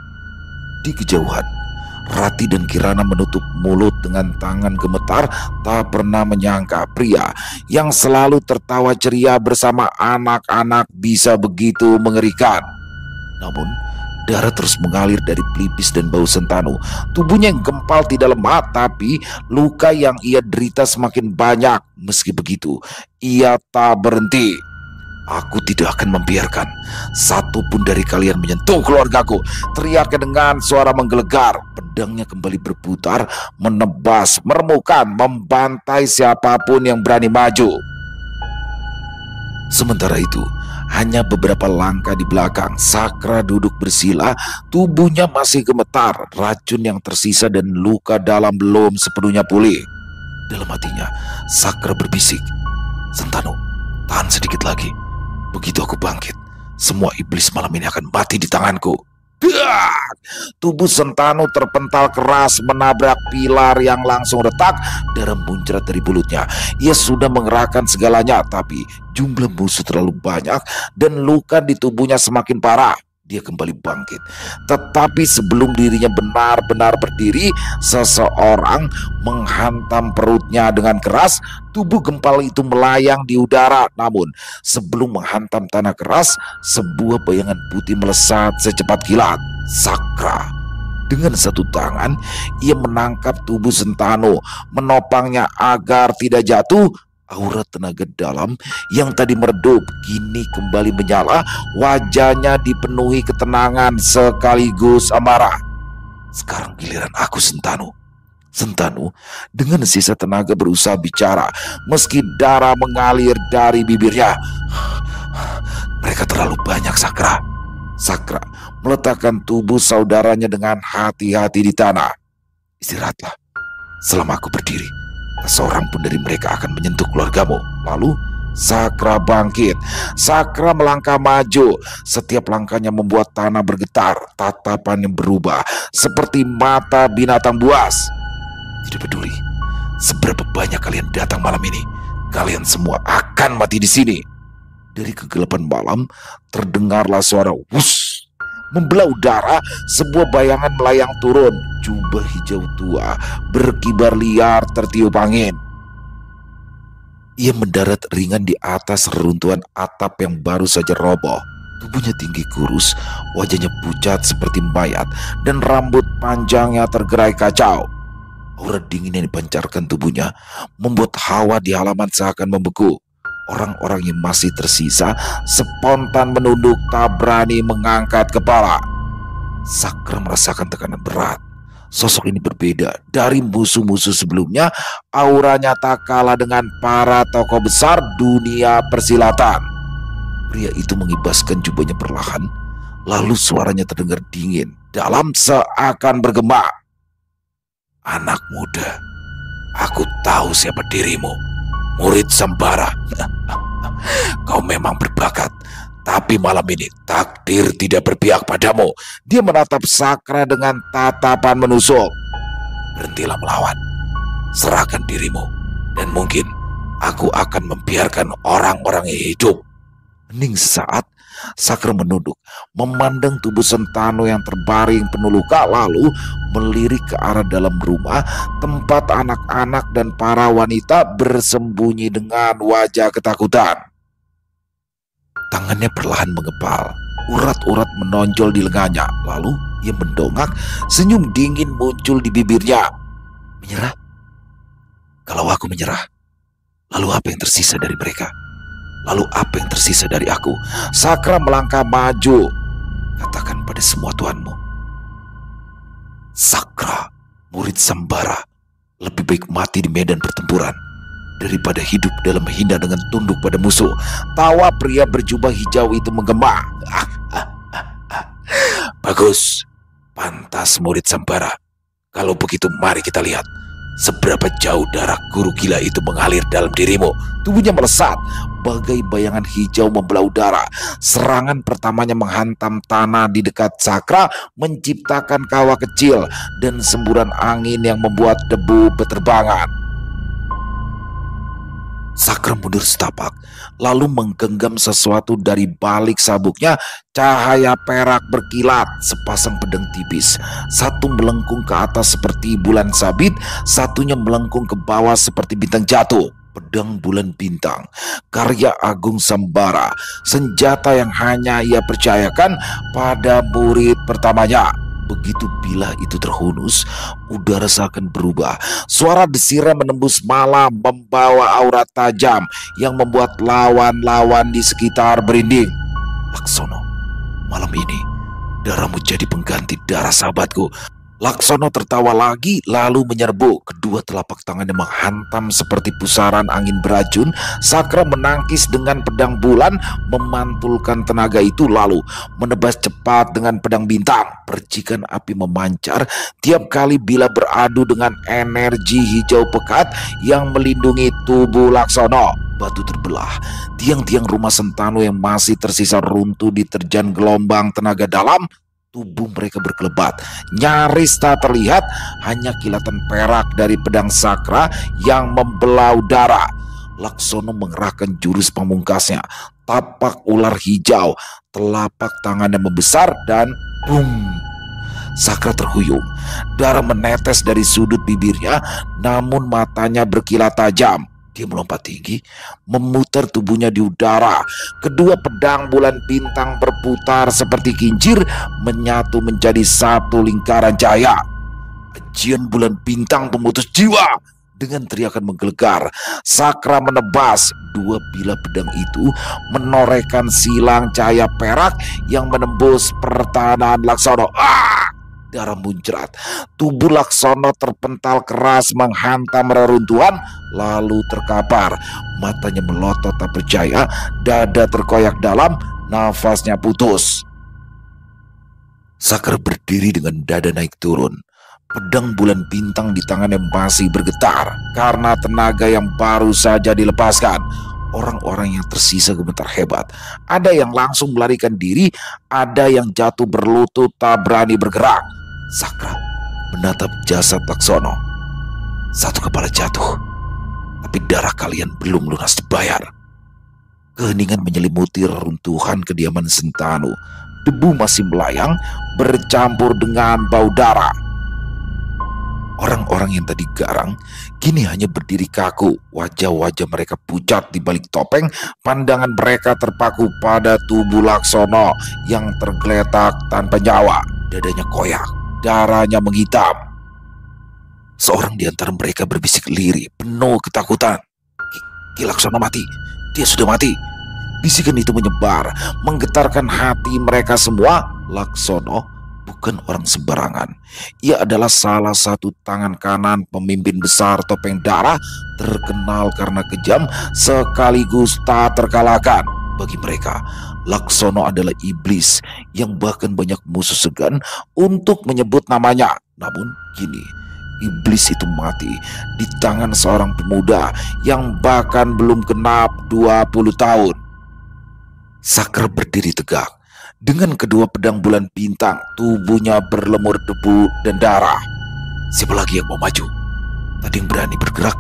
Di kejauhan, Rati dan Kirana menutup mulut dengan tangan gemetar. Tak pernah menyangka pria yang selalu tertawa ceria bersama anak-anak bisa begitu mengerikan. Namun, darah terus mengalir dari pelipis dan bau Sentanu. Tubuhnya yang gempal tidak lemah, tapi luka yang ia derita semakin banyak. Meski begitu, ia tak berhenti. "Aku tidak akan membiarkan satu pun dari kalian menyentuh keluargaku," teriaknya dengan suara menggelegar. Pedangnya kembali berputar, menebas, meremukan, membantai siapapun yang berani maju. Sementara itu, hanya beberapa langkah di belakang, Sakra duduk bersila, tubuhnya masih gemetar. Racun yang tersisa dan luka dalam belum sepenuhnya pulih. Dalam hatinya, Sakra berbisik, "Sentanu, tahan sedikit lagi. Begitu aku bangkit, semua iblis malam ini akan mati di tanganku." Dak! Tubuh Sentanu terpental keras, menabrak pilar yang langsung retak. Darah muncrat dari mulutnya. Ia sudah mengerahkan segalanya, tapi jumlah musuh terlalu banyak dan luka di tubuhnya semakin parah. dia kembali bangkit. Tetapi sebelum dirinya benar-benar berdiri, seseorang menghantam perutnya dengan keras. Tubuh gempal itu melayang di udara. Namun sebelum menghantam tanah keras, sebuah bayangan putih melesat secepat kilat. Sakra. Dengan satu tangan, ia menangkap tubuh Sentanu, menopangnya agar tidak jatuh. Aura tenaga dalam yang tadi meredup kini kembali menyala. Wajahnya dipenuhi ketenangan sekaligus amarah. Sekarang giliran aku, Sentanu. Sentanu dengan sisa tenaga berusaha bicara meski darah mengalir dari bibirnya. Mereka terlalu banyak, Sakra. Sakra meletakkan tubuh saudaranya dengan hati-hati di tanah. Istirahatlah. Selama aku berdiri, tak seorang pun dari mereka akan menyentuh keluargamu. Lalu Sakra bangkit. Sakra melangkah maju. Setiap langkahnya membuat tanah bergetar. Tatapannya berubah seperti mata binatang buas. Tidak peduli seberapa banyak kalian datang malam ini, kalian semua akan mati di sini. Dari kegelapan malam terdengarlah suara wush. Membelah udara, sebuah bayangan melayang turun. Jubah hijau tua berkibar liar tertiup angin. Ia mendarat ringan di atas reruntuhan atap yang baru saja roboh. Tubuhnya tinggi kurus, wajahnya pucat seperti mayat, dan rambut panjangnya tergerai kacau. Aura dingin yang dipancarkan tubuhnya membuat hawa di halaman seakan membeku. Orang-orang yang masih tersisa spontan menunduk, tak berani mengangkat kepala. Sakra merasakan tekanan berat. Sosok ini berbeda dari musuh-musuh sebelumnya. Auranya tak kalah dengan para tokoh besar dunia persilatan. Pria itu mengibaskan jubahnya perlahan, lalu suaranya terdengar dingin, dalam seakan bergema. Anak muda, aku tahu siapa dirimu. Murid Sambara. Kau memang berbakat, tapi malam ini takdir tidak berpihak padamu. Dia menatap Sakra dengan tatapan menusuk. Berhentilah melawan. Serahkan dirimu, dan mungkin aku akan membiarkan orang-orang yang hidup. Hening sesaat, Sakra menunduk, memandang tubuh Sentanu yang terbaring penuh luka, lalu melirik ke arah dalam rumah tempat anak-anak dan para wanita bersembunyi dengan wajah ketakutan. Tangannya perlahan mengepal, urat-urat menonjol di lengannya, lalu ia mendongak, senyum dingin muncul di bibirnya. Menyerah? Kalau aku menyerah, lalu apa yang tersisa dari mereka? Lalu apa yang tersisa dari aku? Sakra melangkah maju. Katakan pada semua tuanmu. Sakra, murid Sambara, lebih baik mati di medan pertempuran daripada hidup dalam hina dengan tunduk pada musuh. Tawa pria berjubah hijau itu menggema. Bagus, pantas murid Sambara. Kalau begitu mari kita lihat seberapa jauh darah guru gila itu mengalir dalam dirimu. Tubuhnya melesat, bagai bayangan hijau membelah udara. Serangan pertamanya menghantam tanah di dekat Sakra, menciptakan kawah kecil dan semburan angin yang membuat debu berterbangan. Sakra mundur setapak, lalu menggenggam sesuatu dari balik sabuknya. Cahaya perak berkilat, sepasang pedang tipis. Satu melengkung ke atas seperti bulan sabit, satunya melengkung ke bawah seperti bintang jatuh. Pedang bulan bintang, karya Agung Sambara, senjata yang hanya ia percayakan pada murid pertamanya. Begitu bilah itu terhunus, udara seakan berubah. Suara desiran menembus malam, membawa aura tajam yang membuat lawan-lawan di sekitar berinding. Laksono, malam ini darahmu jadi pengganti darah sahabatku. Laksono tertawa lagi lalu menyerbu. Kedua telapak tangannya menghantam seperti pusaran angin beracun. Sakra menangkis dengan pedang bulan, memantulkan tenaga itu lalu menebas cepat dengan pedang bintang. Percikan api memancar tiap kali bila beradu dengan energi hijau pekat yang melindungi tubuh Laksono. Batu terbelah, tiang-tiang rumah Sentanu yang masih tersisa runtuh diterjang gelombang tenaga dalam. Tubuh mereka berkelebat, nyaris tak terlihat, hanya kilatan perak dari pedang Sakra yang membelah udara. Laksono mengerahkan jurus pamungkasnya, tapak ular hijau, telapak tangannya membesar dan boom. Sakra terhuyung. Darah menetes dari sudut bibirnya, namun matanya berkilat tajam. Dia melompat tinggi, memutar tubuhnya di udara. Kedua pedang bulan bintang berputar seperti kincir, menyatu menjadi satu lingkaran cahaya. Ajian bulan bintang pemutus jiwa. Dengan teriakan menggelegar, Sakra menebas. Dua bilah pedang itu menorehkan silang cahaya perak yang menembus pertahanan Laksono. Darah muncrat. Tubuh Laksono terpental keras menghantam reruntuhan, lalu terkapar. Matanya melotot tak percaya, dada terkoyak dalam, nafasnya putus. Sakra berdiri dengan dada naik turun. Pedang bulan bintang di tangannya masih bergetar karena tenaga yang baru saja dilepaskan. Orang-orang yang tersisa gemetar hebat. Ada yang langsung melarikan diri, ada yang jatuh berlutut tak berani bergerak. Sakra menatap jasad Laksono. Satu kepala jatuh, tapi darah kalian belum lunas dibayar. Keheningan menyelimuti reruntuhan kediaman Sentanu. Debu masih melayang bercampur dengan bau darah. Orang-orang yang tadi garang kini hanya berdiri kaku. Wajah-wajah mereka pucat di balik topeng. Pandangan mereka terpaku pada tubuh Laksono yang tergeletak tanpa nyawa. Dadanya koyak, darahnya menghitam. Seorang di antara mereka berbisik lirih, penuh ketakutan. Ki Laksono mati, dia sudah mati. Bisikan itu menyebar, menggetarkan hati mereka semua. Laksono bukan orang sembarangan. Ia adalah salah satu tangan kanan pemimpin besar topeng darah, terkenal karena kejam sekaligus tak terkalahkan. Bagi mereka, Laksono adalah iblis yang bahkan banyak musuh segan untuk menyebut namanya. Namun kini iblis itu mati di tangan seorang pemuda yang bahkan belum genap 20 tahun. Sakra berdiri tegak. Dengan kedua pedang bulan bintang, tubuhnya berlemur debu dan darah. Siapa lagi yang mau maju? Tadi yang berani bergerak.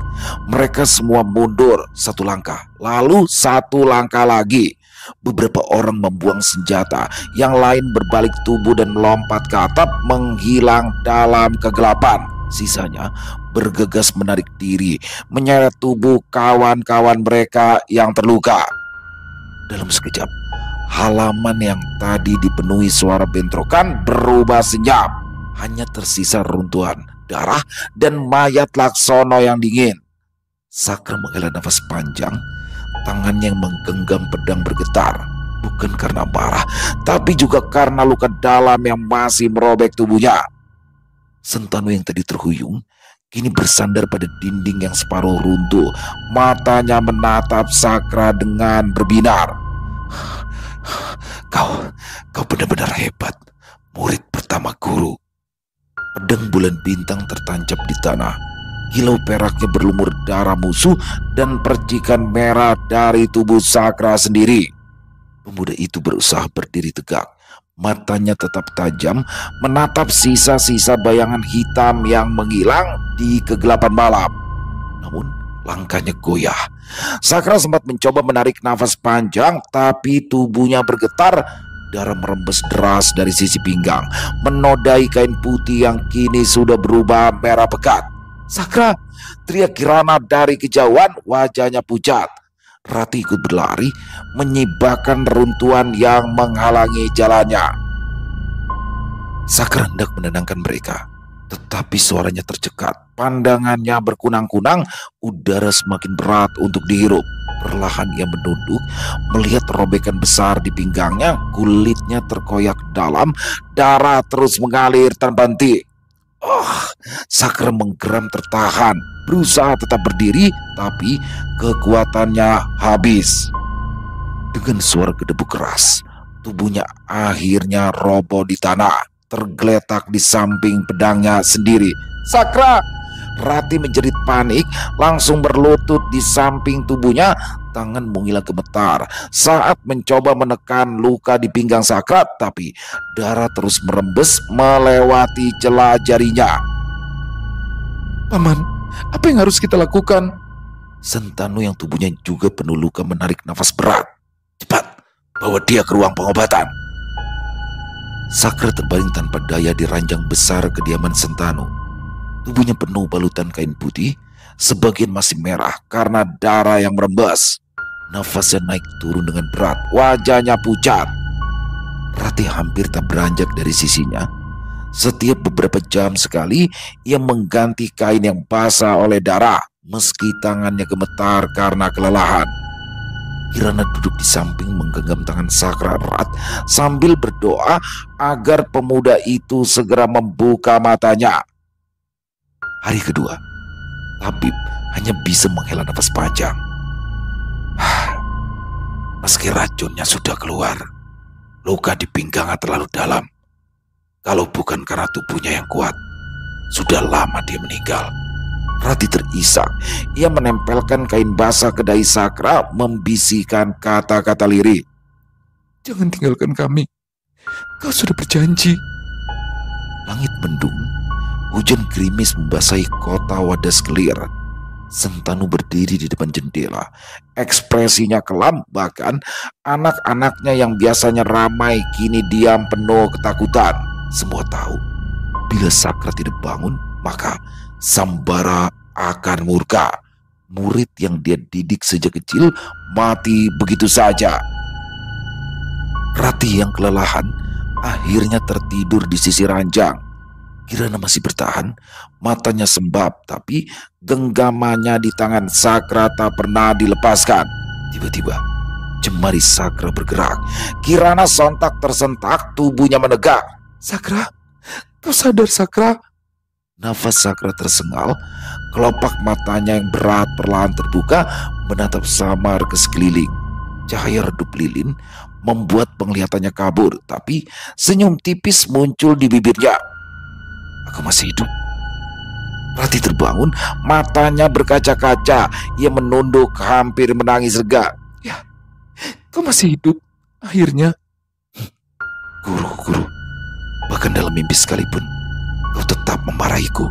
Mereka semua mundur satu langkah, lalu satu langkah lagi. Beberapa orang membuang senjata, yang lain berbalik tubuh dan melompat ke atap, menghilang dalam kegelapan. Sisanya bergegas menarik diri, menyeret tubuh kawan-kawan mereka yang terluka. Dalam sekejap, halaman yang tadi dipenuhi suara bentrokan berubah senyap. Hanya tersisa runtuhan, darah, dan mayat Laksono yang dingin. Sakra menghela nafas panjang. Tangannya yang menggenggam pedang bergetar. Bukan karena marah, tapi juga karena luka dalam yang masih merobek tubuhnya. Sentanu yang tadi terhuyung kini bersandar pada dinding yang separuh runtuh. Matanya menatap Sakra dengan berbinar. Kau benar-benar hebat, murid pertama guru. Pedang bulan bintang tertancap di tanah. Kilau peraknya berlumur darah musuh dan percikan merah dari tubuh Sakra sendiri. Pemuda itu berusaha berdiri tegak. Matanya tetap tajam, menatap sisa-sisa bayangan hitam yang menghilang di kegelapan malam. Namun langkahnya goyah. Sakra sempat mencoba menarik nafas panjang, tapi tubuhnya bergetar. Darah merembes deras dari sisi pinggang, menodai kain putih yang kini sudah berubah merah pekat. "Sakra!" teriak Kirana dari kejauhan, wajahnya pucat. Rati ikut berlari, menyibakkan reruntuhan yang menghalangi jalannya. Sakra hendak menenangkan mereka, tetapi suaranya tercekat. Pandangannya berkunang-kunang, udara semakin berat untuk dihirup. Perlahan ia menunduk, melihat robekan besar di pinggangnya, kulitnya terkoyak dalam, darah terus mengalir tanpa henti. Sakra menggeram tertahan, berusaha tetap berdiri, tapi kekuatannya habis. Dengan suara gedebuk keras, tubuhnya akhirnya roboh di tanah, tergeletak di samping pedangnya sendiri. "Sakra!" Rati menjerit panik, langsung berlutut di samping tubuhnya. Tangan Mungila gemetar saat mencoba menekan luka di pinggang Sakra, tapi darah terus merembes melewati celah jarinya. "Paman, apa yang harus kita lakukan?" Sentanu yang tubuhnya juga penuh luka menarik nafas berat. "Cepat, Bawa dia ke ruang pengobatan. Sakra terbaring tanpa daya di ranjang besar kediaman Sentanu. Tubuhnya penuh balutan kain putih, sebagian masih merah karena darah yang merembes. Nafasnya naik turun dengan berat, wajahnya pucat. Ratih hampir tak beranjak dari sisinya. Setiap beberapa jam sekali, ia mengganti kain yang basah oleh darah, meski tangannya gemetar karena kelelahan. Kirana duduk di samping menggenggam tangan Sakra erat sambil berdoa agar pemuda itu segera membuka matanya. Hari kedua, tabib hanya bisa menghela nafas panjang. Meski racunnya sudah keluar, luka di pinggangnya terlalu dalam. Kalau bukan karena tubuhnya yang kuat, sudah lama dia meninggal. Ratih terisak. Ia menempelkan kain basah ke dahi Sakra, membisikkan kata-kata lirih. Jangan tinggalkan kami. Kau sudah berjanji. Langit mendung. Hujan gerimis membasahi kota Wadas Kelir. Sentanu berdiri di depan jendela. Ekspresinya kelam, bahkan anak-anaknya yang biasanya ramai kini diam penuh ketakutan. Semua tahu, bila Sakra tidak bangun, maka Sambara akan murka. Murid yang dia didik sejak kecil mati begitu saja. Ratih yang kelelahan akhirnya tertidur di sisi ranjang. Kirana masih bertahan, matanya sembab, tapi genggamannya di tangan Sakra tak pernah dilepaskan. Tiba-tiba jemari Sakra bergerak. Kirana sontak tersentak, tubuhnya menegak. Sakra, kau sadar Sakra? Nafas Sakra tersengal, kelopak matanya yang berat perlahan terbuka menatap samar ke sekeliling. Cahaya redup lilin membuat penglihatannya kabur, tapi senyum tipis muncul di bibirnya. Aku masih hidup. Ratih terbangun, matanya berkaca-kaca. Ia menunduk hampir menangis lega. Ya, kau masih hidup. Akhirnya. Guru, bahkan dalam mimpi sekalipun, kau tetap memarahiku.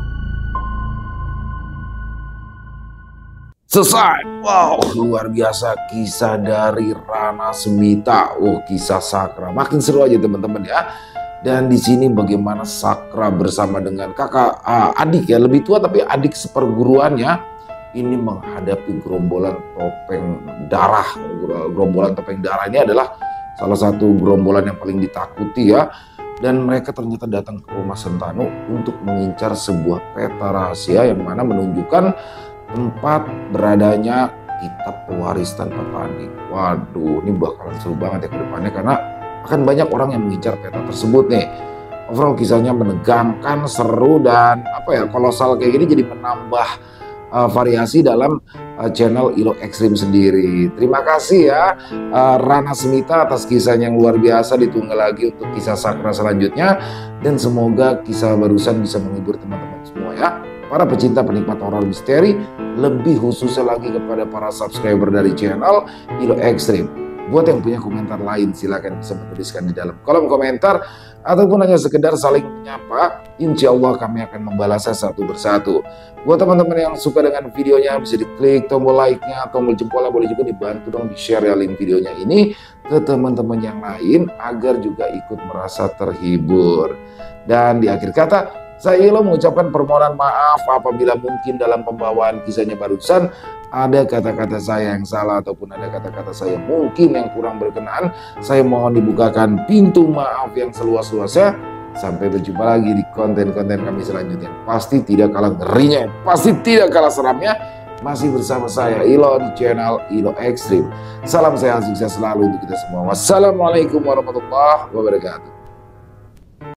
Selesai. Wow, luar biasa kisah dari Rana Semita. Oh, kisah Sakra. Makin seru aja teman-teman ya. Dan di sini bagaimana Sakra bersama dengan kakak adik ya, lebih tua tapi adik seperguruannya ini menghadapi gerombolan topeng darah. Gerombolan topeng darah ini adalah salah satu gerombolan yang paling ditakuti ya. Dan mereka ternyata datang ke rumah Sentanu untuk mengincar sebuah peta rahasia yang mana menunjukkan tempat beradanya kitab pewaris tanpa tanding. Waduh, ini bakalan seru banget ya ke depannya karena akan banyak orang yang mengincar peta tersebut nih. Overall kisahnya menegangkan, seru, dan kolosal kayak gini jadi menambah variasi dalam channel Ilo Ekstrim sendiri. Terima kasih ya Rana Semita atas kisahnya yang luar biasa. Ditunggu lagi untuk kisah Sakra selanjutnya, dan semoga kisah barusan bisa menghibur teman-teman semua ya. Para pecinta penikmat horor misteri, lebih khususnya lagi kepada para subscriber dari channel Ilo Ekstrim. Buat yang punya komentar lain, silakan bisa menuliskan di dalam kolom komentar, ataupun hanya sekedar saling menyapa. Insya Allah kami akan membalasnya satu persatu. Buat teman-teman yang suka dengan videonya, bisa diklik tombol like-nya, tombol jempolnya, boleh juga dibantu dong di-share ya link videonya ini ke teman-teman yang lain agar juga ikut merasa terhibur. Dan di akhir kata, saya Ilo mengucapkan permohonan maaf apabila mungkin dalam pembawaan kisahnya barusan ada kata-kata saya yang salah ataupun ada kata-kata saya mungkin yang kurang berkenan. Saya mohon dibukakan pintu maaf yang seluas-luasnya. Sampai berjumpa lagi di konten-konten kami selanjutnya. Pasti tidak kalah ngerinya, pasti tidak kalah seramnya. Masih bersama saya Ilo di channel Ilo Ekstrim. Salam sehat, sukses selalu untuk kita semua. Wassalamualaikum warahmatullahi wabarakatuh.